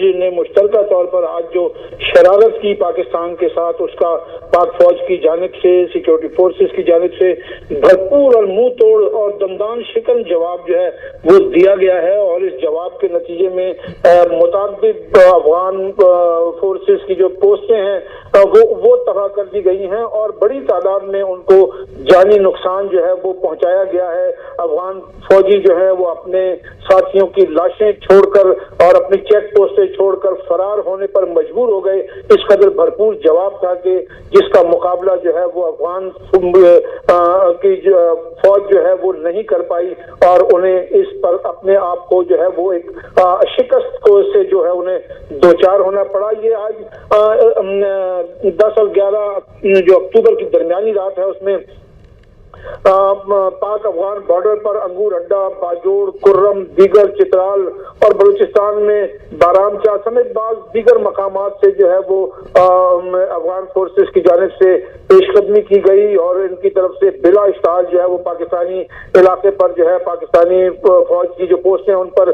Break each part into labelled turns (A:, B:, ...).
A: فوج نے مشترکہ طور پر آج جو شرارت کی پاکستان کے ساتھ، اس کا پاک فوج کی جانب سے، سیکورٹی فورسز کی جانب سے بھرپور اور منہ توڑ اور دندان شکن جواب جو ہے وہ دیا گیا ہے، اور اس جواب کے نتیجے میں متعدد افغان فورسز کی جو پوسٹیں ہیں وہ تباہ کر دی گئی ہیں، اور بڑی تعداد میں ان کو جانی نقصان جو ہے وہ پہنچایا گیا ہے۔ افغان فوجی جو ہے وہ اپنے ساتھیوں کی لاشیں چھوڑ کر اور اپنی چیک پوسٹیں چھوڑ کر فرار ہونے پر مجبور ہو گئے۔ اس قدر بھرپور جواب تھا کہ جس کا مقابلہ جو ہے وہ افغان کی فوج جو ہے وہ نہیں کر پائی، اور انہیں اس پر اپنے آپ کو جو ہے وہ ایک شکست کو سے جو ہے انہیں دوچار ہونا پڑا۔ یہ آج 10 اور 11 جو اکتوبر کی درمیانی رات ہے، اس میں پاک افغان بارڈر پر انگور اڈا، باجوڑ، کرم، دیگر چترال اور بلوچستان میں بارامچا سمیت بعض دیگر مقامات سے جو ہے وہ افغان فورسز کی جانب سے پیش قدمی کی گئی، اور ان کی طرف سے بلا اشتعال جو ہے وہ پاکستانی علاقے پر جو ہے پاکستانی فوج کی جو پوسٹیں ان پر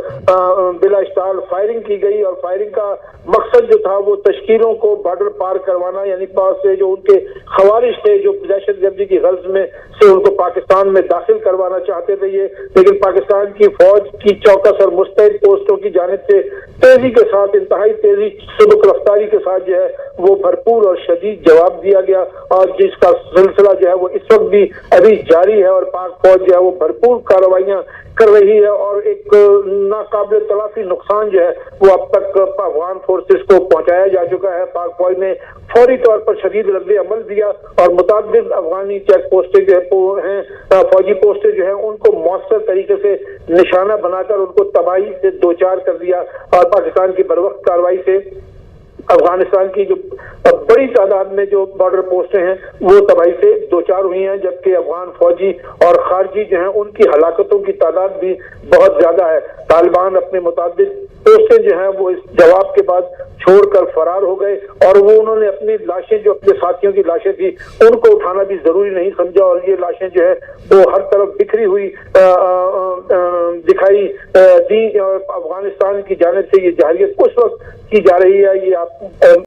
A: بلا اشتعال فائرنگ کی گئی، اور فائرنگ کا مقصد جو تھا وہ تشکیلوں کو بارڈر پار کروانا، یعنی پاس سے جو ان کے خوارج تھے جو دہشت گردی کی غرض میں سے ان کو پاکستان میں داخل کروانا چاہتے تھے یہ، لیکن پاکستان کی فوج کی چوکس اور مستعد پوسٹوں کی جانب سے تیزی کے ساتھ، انتہائی تیزی، سبک رفتاری کے ساتھ جو ہے وہ بھرپور اور شدید جواب دیا گیا، اور جس کا سلسلہ جو ہے وہ اس وقت بھی ابھی جاری ہے، اور پاک فوج جو ہے وہ بھرپور کارروائیاں کر رہی ہے، اور ایک ناقابل تلافی نقصان جو ہے وہ اب تک افغان فورسز کو پہنچایا جا چکا ہے۔ پاک فوج نے فوری طور پر شدید رد عمل دیا، اور متعدد افغانی چیک پوسٹیں جو ہیں، فوجی پوسٹیں جو ہیں، ان کو مؤثر طریقے سے نشانہ بنا کر ان کو تباہی سے دوچار کر دیا، اور پاکستان کی بروقت کارروائی سے افغانستان کی جو بڑی تعداد میں جو بارڈر پوسٹیں ہیں وہ تباہی سے دوچار ہوئی ہیں، جبکہ افغان فوجی اور خارجی جو ہیں ان کی ہلاکتوں کی تعداد بھی بہت زیادہ ہے۔ طالبان اپنے متعدد پوسٹیں جو ہیں وہ اس جواب کے بعد چھوڑ کر فرار ہو گئے، اور وہ انہوں نے اپنی لاشیں جو اپنے ساتھیوں کی لاشیں تھی ان کو اٹھانا بھی ضروری نہیں سمجھا، اور یہ لاشیں جو ہے وہ ہر طرف بکھری ہوئی دکھائی دی، اور افغانستان کی جانب سے یہ جارحیت اس وقت کی جا رہی ہے۔ یہ آپ